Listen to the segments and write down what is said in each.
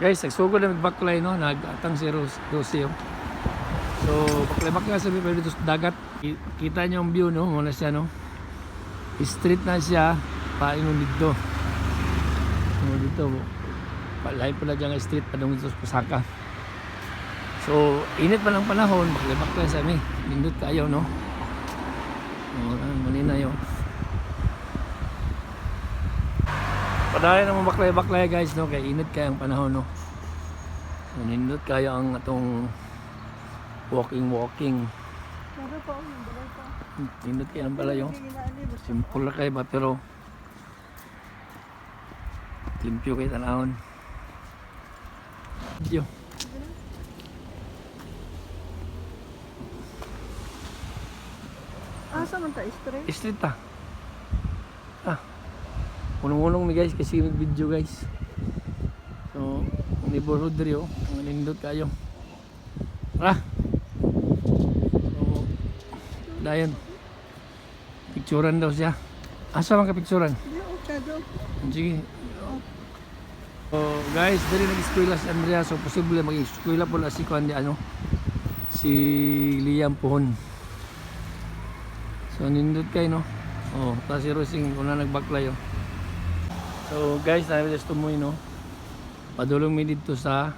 Guys, nagsugod na magbaklay no, nagatang si Rosie. So, baklay-baklay sabi pa dito sa dagat. Kita niyo ang view no, muna siya no. Street na siya, paingon dito. No, dito. Palay pala dyan ang street padung dito sa Pasaka. So, init pa ng panahon, baklay-baklay sabi. Lindot kayo no. Manina yun. Padaya naman baklay-baklay guys no, kaya init kaya ang panahon no. So, nindot kaya ang atong walking. Nindot kaya ang pala yung simple na kayo ba pero limpyo kayo tanahon. Yo. Asa man ta street? Street ta. Unong-unong mi guys kasi mag-video guys. So, neighborhood rin ang nindot kayo. So, dayon. Picturean daw siya. Asa man ka picturean? Di okado. Sige. So, guys, dali nag-eskwela si Andrea. So, posible mag-eskwela po na si si Liam Puhon. So, nindot kayo, no? Oh, tapos si Rosing, kung na nagbaklay, oh. So guys, namin just tumuy no. Padulong mi dito sa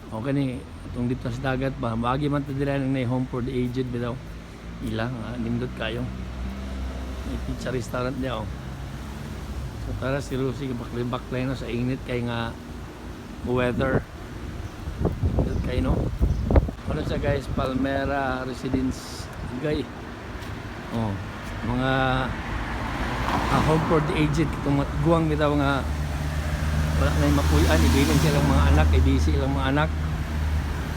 okay ni itong dito sa dagat ba. Bagi man to dira nang home for the aged bitaw. Ilang nindot kayo. May pizza restaurant niya oh. So tara si Rosie baklay no sa init kay nga weather. Nindot kayo no. Ano siya guys, Palmera Residence Gay. Oh, mga home for the aged itong guwang bitaw nga wala na yung mapuyan, ibigan silang mga anak, busy silang mga anak.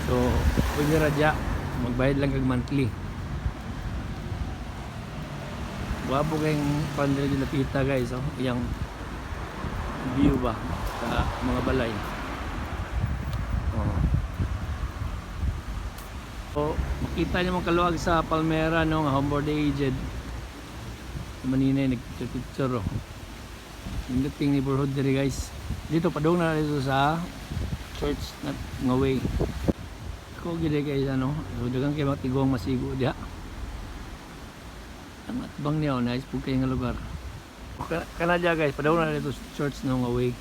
So pwede radya magbayad lang kag monthly. Wapo kayong pandre din napita guys oh, yung view ba sa mga balay. Oh. So makita niyo mga kaluwag sa Palmera no, nga home for the aged. Manina nagpicture oh. Yung dating neighborhood diri guys. Dito padung na dito sa church na nga way. Ko gid guys ano. So dagang kay matigong masigo diha. Ang atbang niya nice pug kay nga lugar. Kana dia guys, padung na dito sa church no nga way.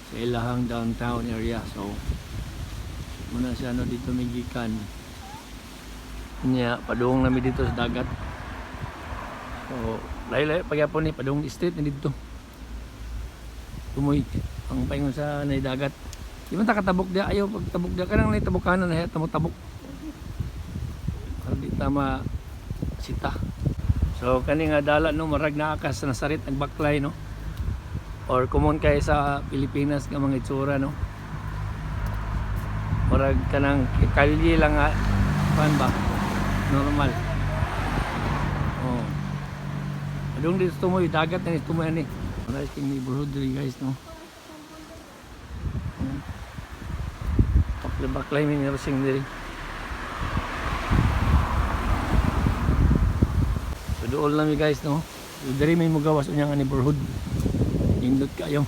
Sa ilahang downtown area. So muna siya no dito migikan. Nya padung na mi dito sa dagat. So laylay pagyapon ni padung street ni dito. Tumoy ang paingon sa nay dagat. Di man ta katabok dia ayo pagtabok dia kanang nay tabukanan na tabok. Para di tama sita. So kani nga dala no marag naakas na sarit ang baklay no. Or common kay sa Pilipinas nga mga itsura no. Marag kanang kalye lang nga pan ba normal. Adung dito tumoy dagat na tumoy ani. Nice king neighborhood diri guys no. Baklay mi Rosing diri. So dool lang mi guys no. Diri may mugawas unya nga neighborhood. Indot kayo.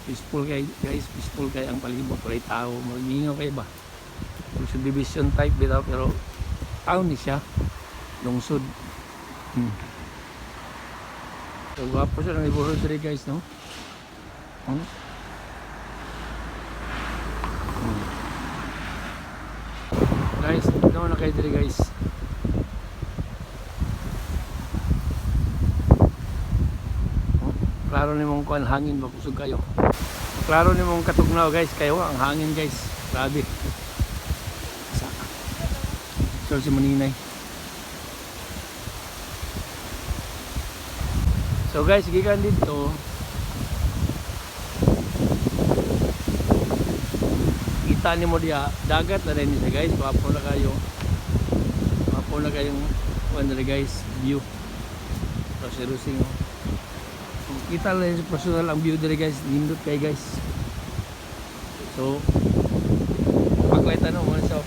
Peaceful kay guys, peaceful kay ang palibot walay tao, magingaw kay ba. Subdivision type bitaw pero town ni siya. Lungsod. So guwapo siya ng neighborhood diri guys no. Guys, doon na kayo diri guys. Klaro ni mong kuan hangin ba kusog kayo. Klaro ni mong katugnaw guys kayo ang hangin guys. Grabe. So si Maninay. So guys, gikan dito. Kita ni mo dia dagat na rin siya guys. Wapo na kayo. Wapo na kayong ano guys, view. So si Rosing. Kita lang sa personal ang view dito guys. Nindot kayo guys. So paklay tanong mo sa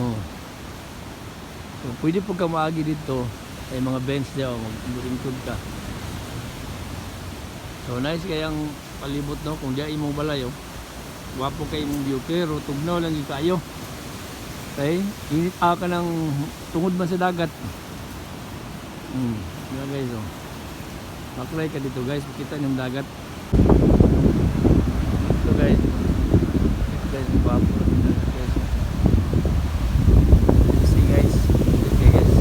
oh. So pwede po ka maagi dito. Ay mga bench daw, maglingkod ka. So nice kayang palibot no kung diay imong balay oh. Wapo kay imong view pero tugnaw lang gyud kayo. Okay? Init ka ng tungod man sa dagat. Yan guys oh. Maklay ka dito guys, makita niyo yung dagat. Ito guys. Ito guys, wapo ng dagat guys. See guys. Okay guys.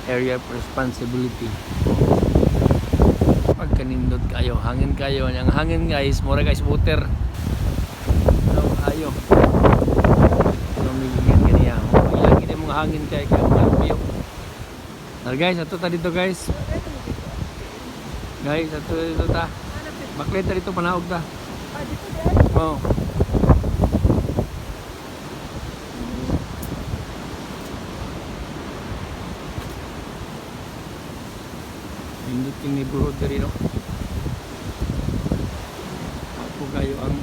Area of responsibility. Pagkanindot kayo, hangin kayo. Ang hangin guys, mura guys water. Ano ayo? Ano migigyan kaniya? Ilang ini mga hangin kay kayo. Guys, ato ta dito guys. Guys, ato dito ta. Baklet ta dito panaog ta. Oh. Induting neighborhood diri no. Ako kayo ang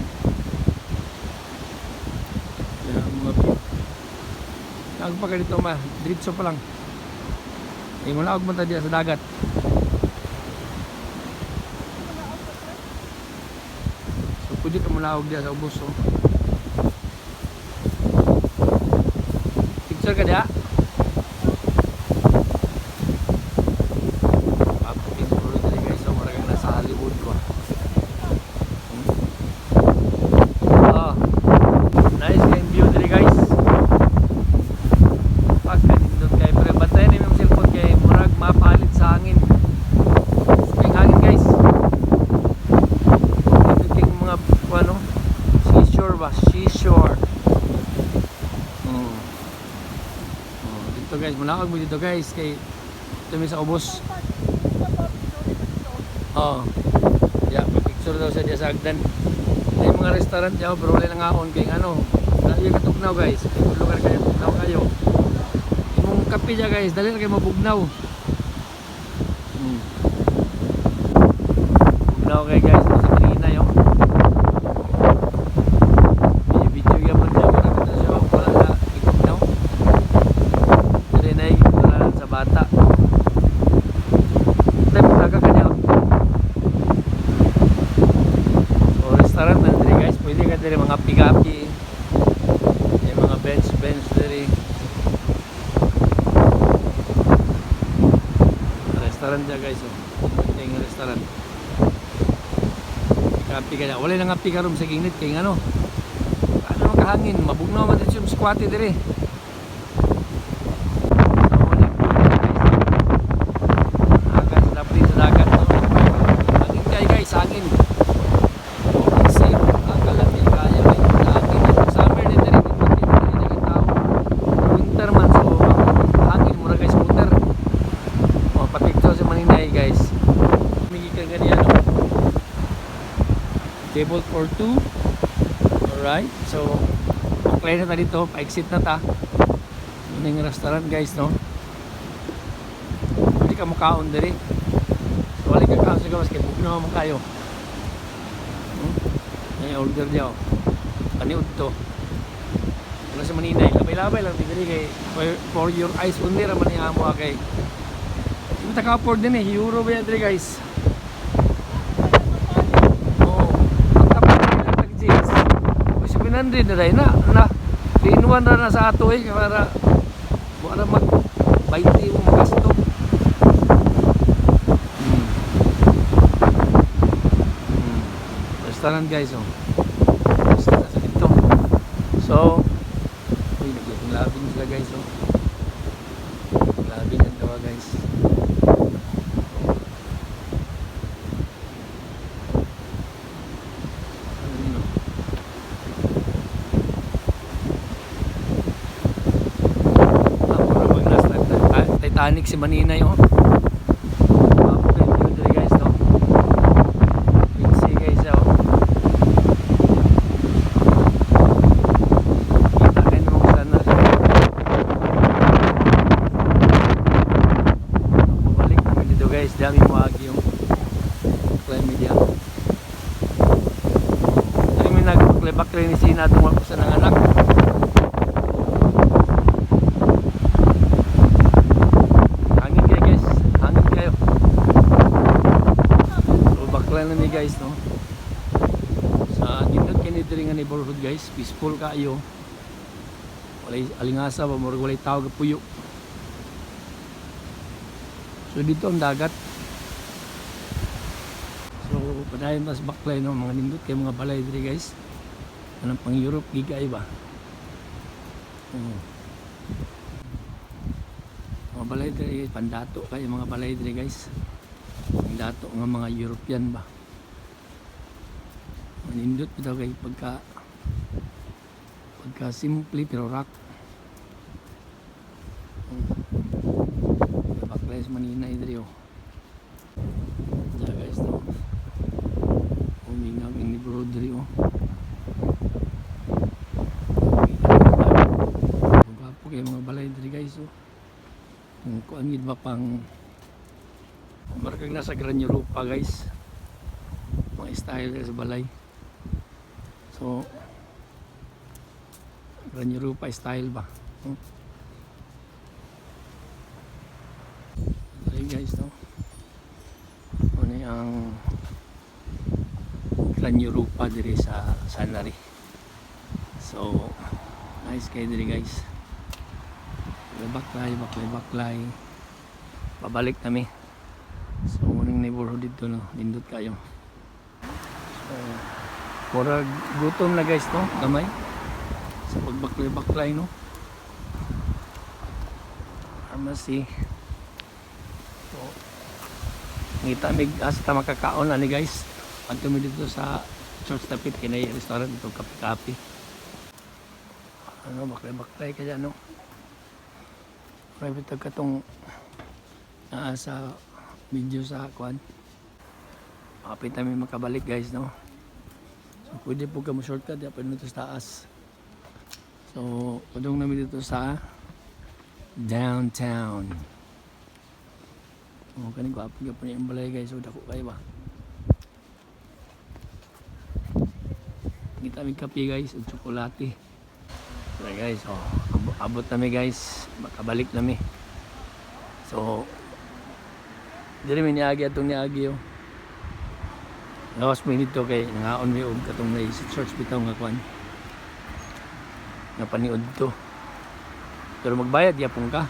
mga nagpaka dito ma, diretso pa lang. Mula og man ta diya sa dagat. So pwede ka mula og diya sa ubos oh. Picture ka diya. Seashore. Dito guys, munawag mo dito guys kay tumi sa ubos. Yeah, picture daw sa diya sa agdan. May mga restaurant diya pero wala nang aon kay ano. Dali ka tugnaw guys. Lugar kayo tugnaw kayo. Imong kape diya guys, dali ra kay mabugnaw. Bugnaw kay guys sa Manila yo. Bata. Tayo talaga kanya. So restaurant na diri guys, pwede ka diri mga pick-up-i. Yung mga bench diri. Restaurant dyan guys oh. Yung restaurant. Pick-up-i kanya. Wala na nga pick-up sa ginit kay ano. Ano makahangin, mabugnaw man dito yung squatty diri. Table for two. Alright, so play na ta dito, pa-exit na ta. Yun yung restaurant guys no. Hindi ka makaon diri. So wala ka kaon sa gawas kay bugnaw mo kayo. May order diya oh. Paniud to. Wala sa Maninay, labay-labay lang diri kay for your eyes only ra man amo kay. Hindi ta ka-afford din eh, euro ba yan diri guys. 100 na rin na tinuan na sa ato eh para mag 20 mo magasto. Restaurant guys oh. Restaurant sa dito. So labing sila guys oh. Labing ang tawa guys. Titanic si Maninay oh. Wapo kayo view dito guys no. You see guys oh. Kita kayo mo kung saan na. Pabalik kami dito guys. Dami baklay ni Sina itong wala sa nanganak. Hangin kayo guys, hangin kayo. So baklay na ni guys no. Sa dindot kinitiri nga neighborhood guys, peaceful kayo. Walay alingasa ba, walay tawag puyo. So dito ang dagat. So padayon tas baklay no, mga nindot kay mga balay diri guys. Anong pang Europe giga iba. Mga balay diri pandato kay mga balay diri guys. Ang dato nga mga European ba. Nindot bitaw kay pagka simple pero rock. Baklay sa Manila diri oh. Guys no. Umingaw ang neighborhood diri oh. Gwapo kay mga balay diri guys oh. Kung kuan gid ba pang markag nasa Gran Europa guys. Mga style sa balay. So Gran Europa style ba? Okay guys no. Ano ang Gran Europa diri sa Sanari. So nice kayo diri guys. Baklay. Pabalik kami. So unang neighborhood dito no, lindot kayo. So murag gutom na guys no, gamay. Sa pagbaklay no. Pharmacy. So ngita mig hasta makakaon ani guys. Adto mi dito sa Church Tapit kinay restaurant dito kape-kape. Ano baklay kaya no. Private katong sa video sa kuan. Makapit kami makabalik guys no. So pwede po ka mo shortcut ya pwede dito sa taas. So padung namin dito sa downtown. Oh kani gwapo gyud pa yung balay guys, so dako kay ba. Kita mi kape guys ug tsokolate. So guys, oh abot nami guys, makabalik nami. So diri mi niagi atong niagi oh. Last minute to kay nangaon mi og katong may church bitaw nga kwan. Nga paniud to. Pero magbayad yapon ka.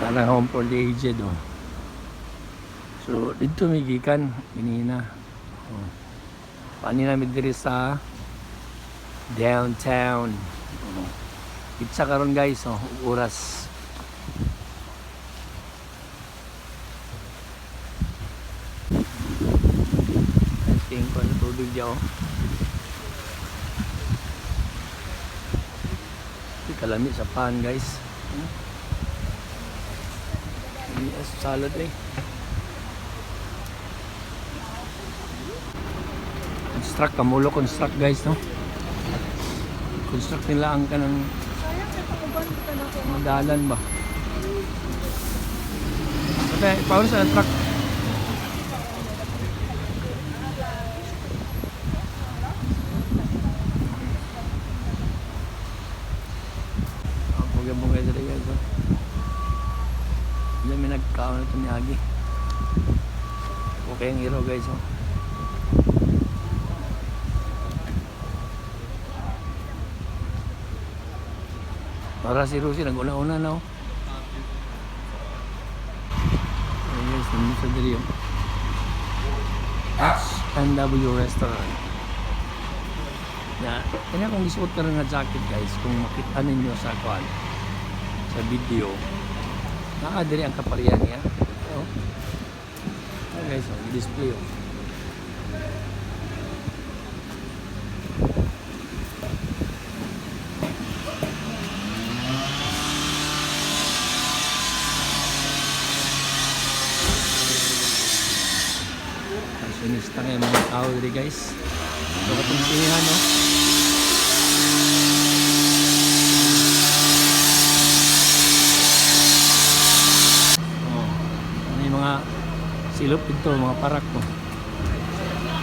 Tanang home for the aged oh. So dito may gikan binina. Oh. Pani namin diri sa downtown. Oh. Pizza karon guys oh, oras. Tingin ko na tubig diya oh. Kalami sa pan guys. Yes, salad eh. Construct guys no. Construct nila ang kanang madalan ba. Okay, paano sa truck? Bugay dali guys oh. Diyan may nagkaon ito ni Agi. Okay ang hero guys oh. Para si Rosie nag-una-una na oh. Ayan guys, nandito sa dali oh. H&W Restaurant. Na, kanya kung isuot ka rin na jacket guys, kung makita ninyo sa kwan, sa video, nakadiri ang kaparian niya. Oh. Ayan guys, oh, display oh. Sinista nga yung mga tao dito guys. So katong sinihan no. Oh, ano yung mga silop ito mga parak ko.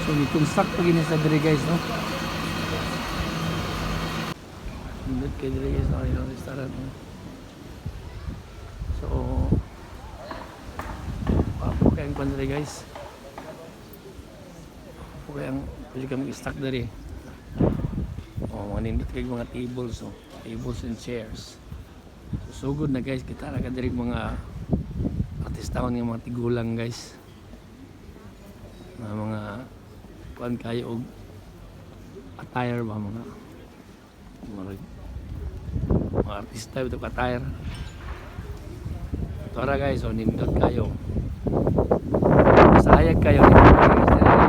So i-construct pa gini sa diri guys no. Nindot kay diri guys no ilang restaurant no. So papo kayang kwan diri guys. Papo kayang pwede kami i-stack diri. Oh, manindot kay mga tables oh. Tables and chairs. So good na guys kita ra ka diri mga artistahon nga mga tigulang guys. Mga kuan kayo og attire ba mga artista ito attire. Tara guys, so nindot kayo. Sayag kayo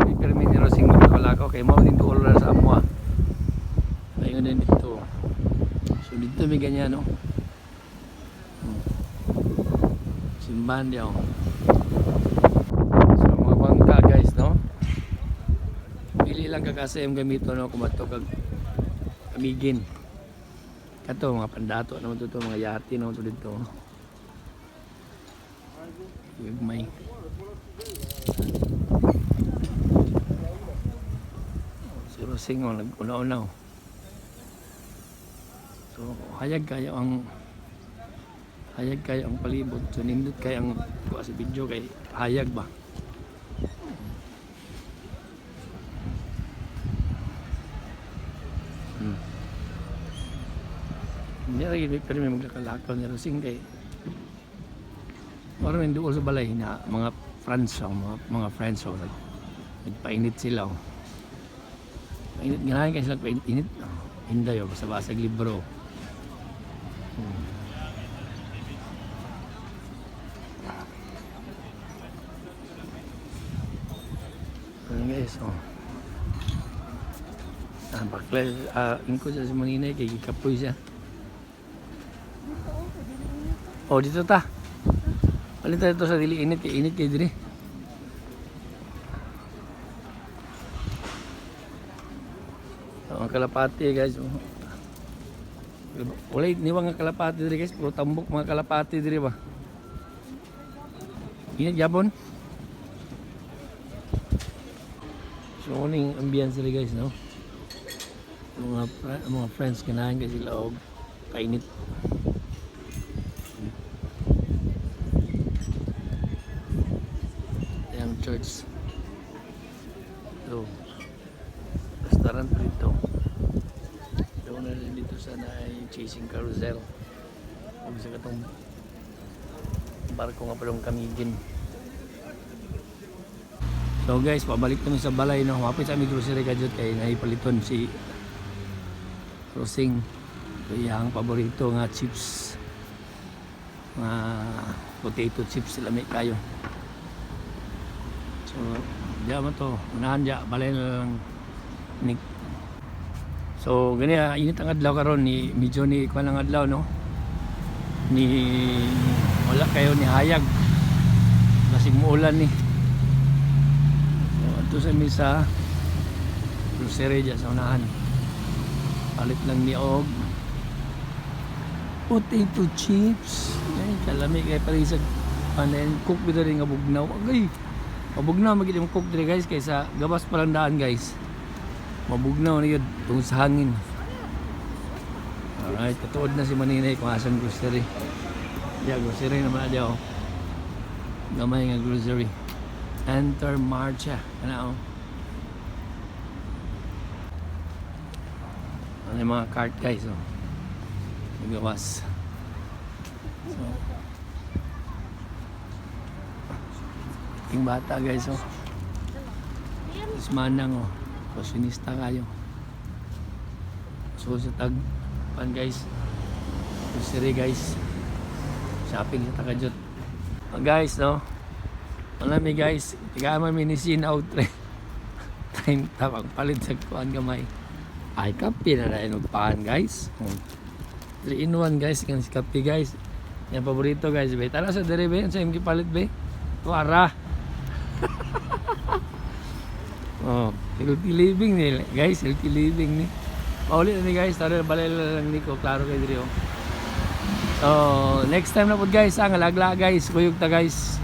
ni permi ni Rosing magkalakaw kay mao din oras sa amo. Ayun din dito. So dito may ganyan no. Simbahan diyo. So mga bangka guys no. Pili lang kakasa yung gamito no kumato kag amigin. Kato mga pandato naman to mga yati naman to dito. May si Rosing oh nag-una-una. So hayag kayo ang palibot. So nindot kayo ang sa video kay hayag ba. Hindi rin pero may magkakalakaw ni Rosing kay parang doon sa balay na mga friends mga friends nagpainit sila painit ganahan kayo sila painit hinday basta basag libro. Guys bakla ingko sa si Maninay kay gikapoy siya. Oh dito ta. Alin tayo ito sa dili init kay diri. So, ang kalapati guys. Wala niwang nga kalapati diri guys, puro tambok mga kalapati diri ba. Init jabon. So uning ambience diri guys no. Mga friends kanahan kasi sila og painit. Church. So, restaurant dito. Doon na rin dito sana ay chasing carousel. Huwag sa katong barko nga palong kamigin. So guys, pabalik kami sa balay no. Mapit sa aming grocery kadjot kay naipaliton si Rosing. Kaya ang paborito nga chips. Nga potato chips sila may kayo. So, diya mo to, unahan diya, balay na lang Nick. So, ganyan, init ang adlaw karon ni medyo ni kuan ang adlaw no. Ni wala kayo ni hayag. Basig muulan ni. So, ato sa misa grocery diya sa unahan. Palit lang ni og potato chips. Ay, kalami kay parisag panen cook bitaw nga bugnaw. Agay. Mabugnaw magid yung cook dire guys kaysa gabas pa lang daan guys. Mabugnaw na yun tungod sa hangin. Alright, katuod na si Maninay kung asan grocery. Yeah, grocery naman na diya oh. Gamay nga grocery. Enter Marcha. Ano oh. Ano yung mga cart guys oh. Magawas. So, yung bata guys oh. Tapos manang oh. Pasinista kayo. So sa tag pan guys. Grocery guys. Shopping sa Takajut. Guys no. Alam mi guys, tigaman mi ni sin out re. Time tapang palit sa kuan gamay. Ay kape na rin pan guys. 3 in 1 guys kan si kape guys. Yang paborito guys be. Tara sa dere be sa imong gipalit be. Tuara. Oh, healthy living ni guys, healthy living ni. Paulit na ni guys, tara balay lang niko, klaro kay diri oh. So, next time na pud guys, ang alagla guys, kuyog ta guys.